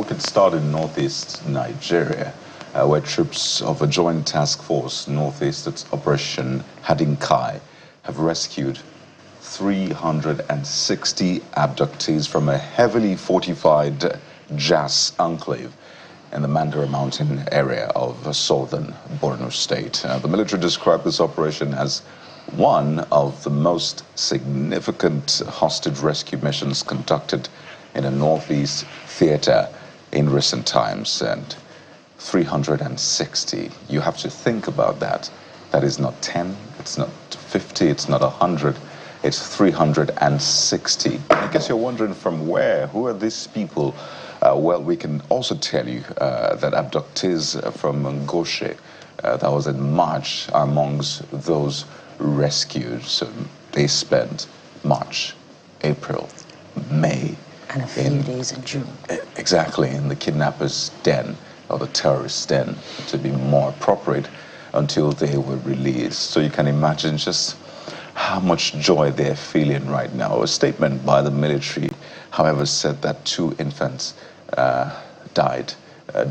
we could start in northeast Nigeria, where troops of a joint task force, Northeast, it's Operation Hadinkai, have rescued 360 abductees from a heavily fortified Jas enclave in the Mandara Mountain area of southern Borno State. The military described this operation as one of the most significant hostage rescue missions conducted in a Northeast theater in recent times. And 360, you have to think about that. That is not 10, it's not 50, it's not 100, it's 360. I guess you're wondering from where? Who are these people? Well, we can also tell you that abductees from Ngoshe, that was in March, are amongst those rescued. So they spent March, April, May. And a few days in June. Exactly, in the kidnappers' den, or the terrorist den, to be more appropriate, until they were released. So you can imagine just how much joy they're feeling right now. A statement by the military, however, said that 2 infants died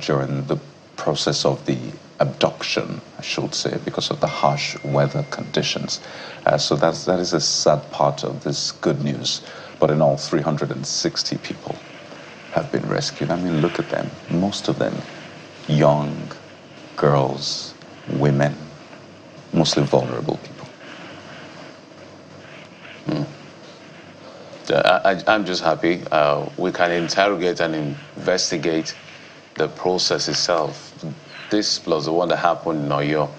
during the process of the abduction, I should say, because of the harsh weather conditions. So that is a sad part of this good news. But in all, 360 people have been rescued. I mean, look at them. Most of them young girls, women, mostly vulnerable people. I'm just happy we can interrogate and investigate the process itself. This plus the one that happened in Oyo.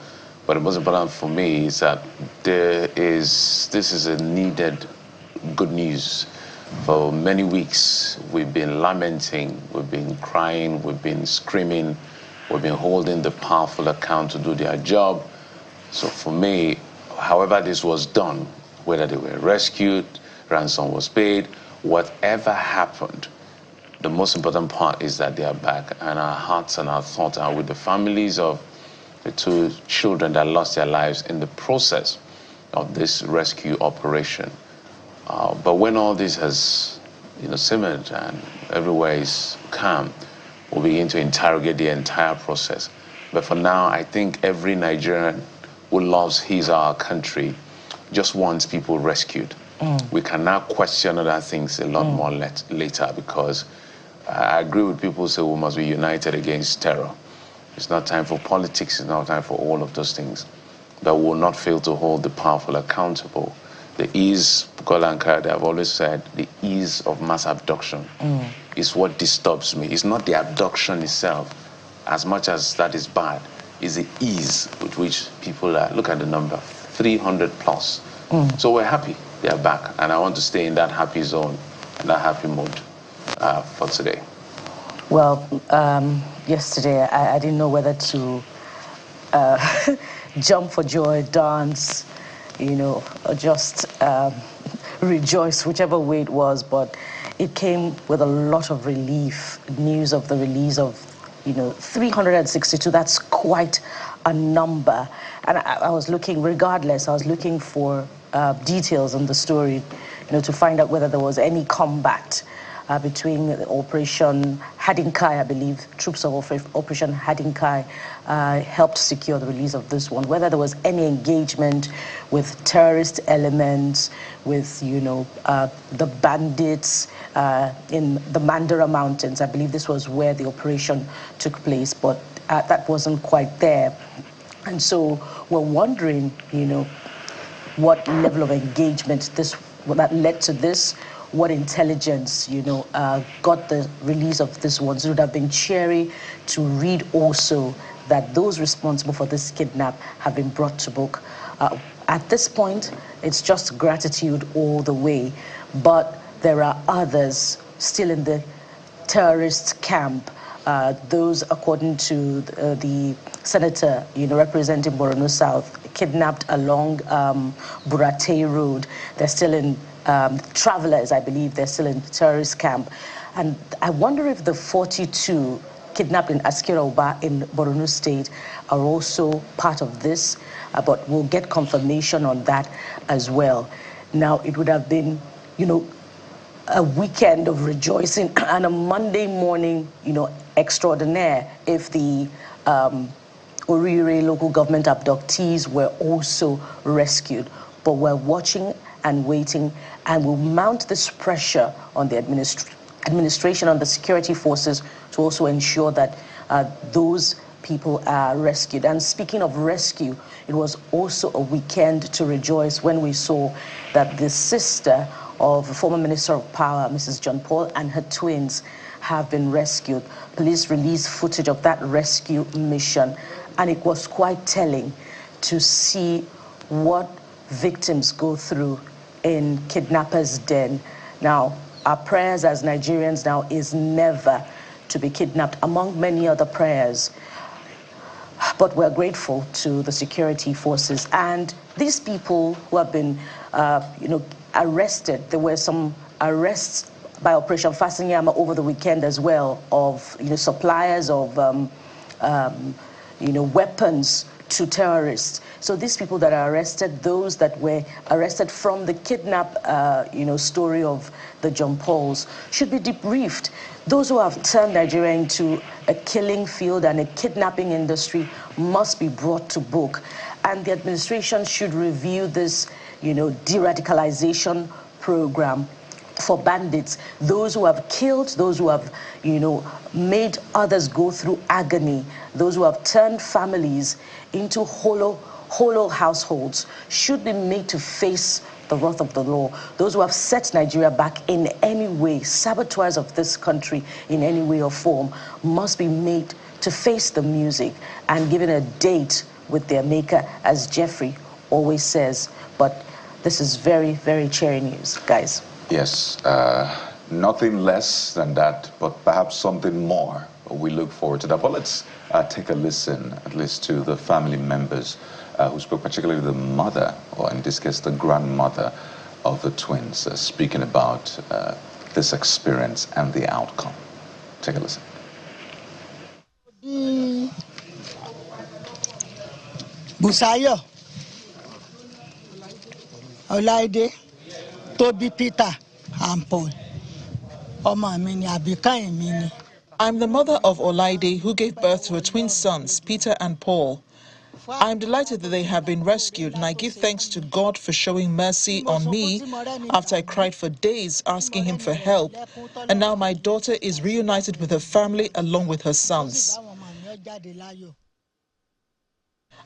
But the most important for me is that this is a needed good news. For many weeks, we've been lamenting, we've been crying, we've been screaming, we've been holding the powerful account to do their job. So for me, however this was done, whether they were rescued, ransom was paid, whatever happened, the most important part is that they are back, and our hearts and our thoughts are with the families of the 2 children that lost their lives in the process of this rescue operation. But when all this has, simmered and everywhere is calm, we'll begin to interrogate the entire process. But for now, I think every Nigerian who loves his or our country just wants people rescued. We can now question other things a lot more later, because I agree with people who say we must be united against terror. It's not time for politics, it's not time for all of those things. But we will not fail to hold the powerful accountable. The ease, Golanka, they have always said, the ease of mass abduction is what disturbs me. It's not the abduction itself, as much as that is bad. It's the ease with which people are. Look at the number, 300 plus. So we're happy they are back, and I want to stay in that happy zone, in that happy mood for today. Well, yesterday I didn't know whether to jump for joy, dance, or just rejoice, whichever way it was, but it came with a lot of relief, news of the release of, 362, that's quite a number. And I was looking, regardless, I was looking for details on the story, to find out whether there was any combat between the Operation Hadinkai, I believe, troops of Operation Hadinkai helped secure the release of this one, whether there was any engagement with terrorist elements, with, the bandits in the Mandara Mountains. I believe this was where the operation took place, but that wasn't quite there. And so we're wondering, what level of engagement that led to this, what intelligence, got the release of this one. So it would have been cheery to read also that those responsible for this kidnap have been brought to book. At this point, it's just gratitude all the way. But there are others still in the terrorist camp. Those, according to the senator, representing Borno South, kidnapped along Burate Road. They're still in travelers, I believe, they're still in the terrorist camp. And I wonder if the 42 kidnapped in Askira Uba in Borno State are also part of this, but we'll get confirmation on that as well. Now, it would have been, a weekend of rejoicing and a Monday morning, extraordinaire if the Orire local government abductees were also rescued. But we're watching and waiting, and we'll mount this pressure on the administration, on the security forces, to also ensure that those people are rescued. And speaking of rescue, it was also a weekend to rejoice when we saw that the sister of the former Minister of Power, Mrs. John Paul, and her twins have been rescued. Police released footage of that rescue mission, and it was quite telling to see what victims go through in kidnappers' den. Now, our prayers as Nigerians now is never to be kidnapped, among many other prayers. But we're grateful to the security forces and these people who have been, arrested. There were some arrests by Operation Fasanyama over the weekend as well of, suppliers of, weapons to terrorists. So these people that are arrested, those that were arrested from the kidnap, story of the John Pauls, should be debriefed. Those who have turned Nigeria into a killing field and a kidnapping industry must be brought to book. And the administration should review this, de-radicalization program for bandits, those who have killed, those who have, made others go through agony, those who have turned families into hollow households should be made to face the wrath of the law. Those who have set Nigeria back in any way, saboteurs of this country in any way or form, must be made to face the music and given a date with their maker, as Jeffrey always says. But this is very, very cheery news, guys. Yes, nothing less than that, but perhaps something more. We look forward to that. But let's take a listen, at least, to the family members who spoke, particularly the mother, or in this case, the grandmother of the twins, speaking about this experience and the outcome. Take a listen. Busayo, Olaide, Toby Peter, and Paul. I'm the mother of Olaide, who gave birth to her twin sons, Peter and Paul. I'm delighted that they have been rescued, and I give thanks to God for showing mercy on me after I cried for days asking him for help. And now my daughter is reunited with her family along with her sons.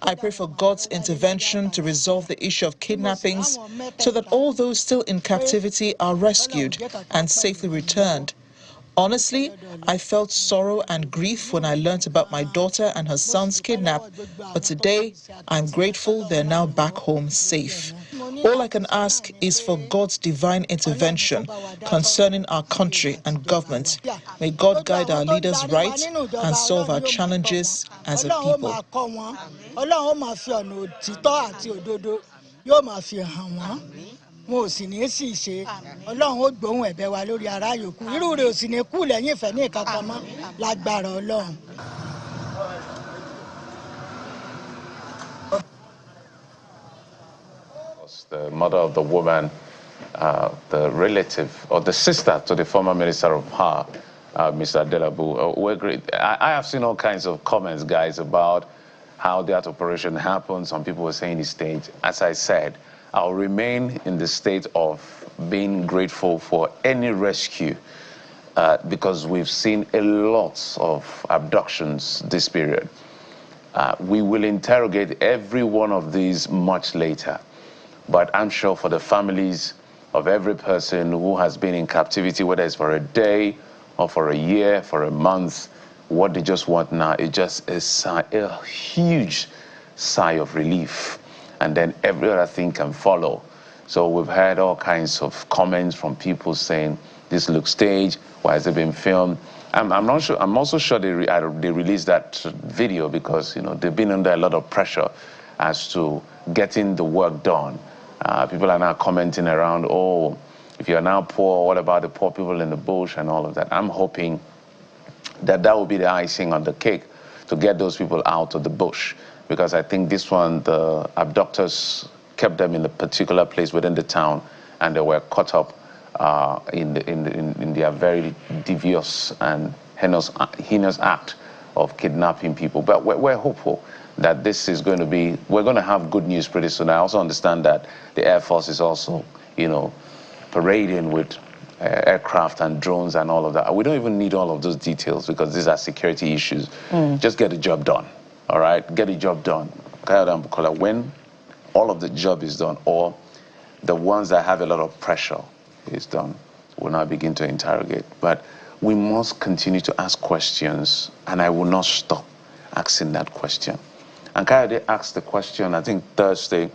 I pray for God's intervention to resolve the issue of kidnappings so that all those still in captivity are rescued and safely returned. Honestly, I felt sorrow and grief when I learnt about my daughter and her son's kidnapped, but today I'm grateful they're now back home safe. All I can ask is for God's divine intervention concerning our country and government. May God guide our leaders right and solve our challenges as a people. Wọn ò sì ní sì ṣe Ọlọ́run ó gbóhùn ẹ̀bẹ̀ wa lórí ará yòókù irú rẹ̀ ò sì ní kú lẹ́yìn ìfẹ́ ní ìkankan mọ́ lágbára Ọlọ́run. The mother of the woman, the relative or the sister to the former Minister of Power, Mr. Adelabu, were great. I have seen all kinds of comments, guys, about how that operation happened. Some people were saying it's staged. As I said, I'll remain in the state of being grateful for any rescue because we've seen a lot of abductions this period. We will interrogate every one of these much later, but I'm sure for the families of every person who has been in captivity, whether it's for a day or for a year, for a month, what they just want now is just a huge sigh of relief. And then every other thing can follow. So we've had all kinds of comments from people saying, this looks staged, why has it been filmed? I'm not sure. I'm also sure they released that video because, they've been under a lot of pressure as to getting the work done. People are now commenting around, oh, if you're now poor, what about the poor people in the bush and all of that? I'm hoping that will be the icing on the cake to get those people out of the bush. Because I think this one, the abductors kept them in a particular place within the town, and they were caught up in their very devious and heinous act of kidnapping people. But we're hopeful that this is going to be, we're going to have good news pretty soon. I also understand that the Air Force is also, parading with aircraft and drones and all of that. We don't even need all of those details because these are security issues. Just get the job done, all right? Get the job done. When all of the job is done, or the ones that have a lot of pressure is done, we'll now begin to interrogate. But we must continue to ask questions, and I will not stop asking that question. And Kayode asked the question, I think Thursday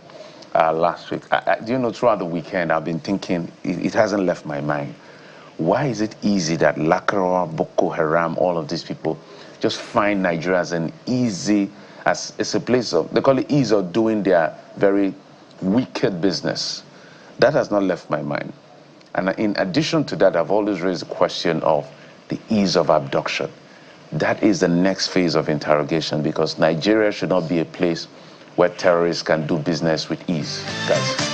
last week. Throughout the weekend, I've been thinking, it hasn't left my mind. Why is it easy that Lakarawa, Boko Haram, all of these people just find Nigeria as an easy, as it's a place of, they call it ease of doing their very wicked business? That has not left my mind. And in addition to that, I've always raised the question of the ease of abduction. That is the next phase of interrogation, because Nigeria should not be a place where terrorists can do business with ease, guys.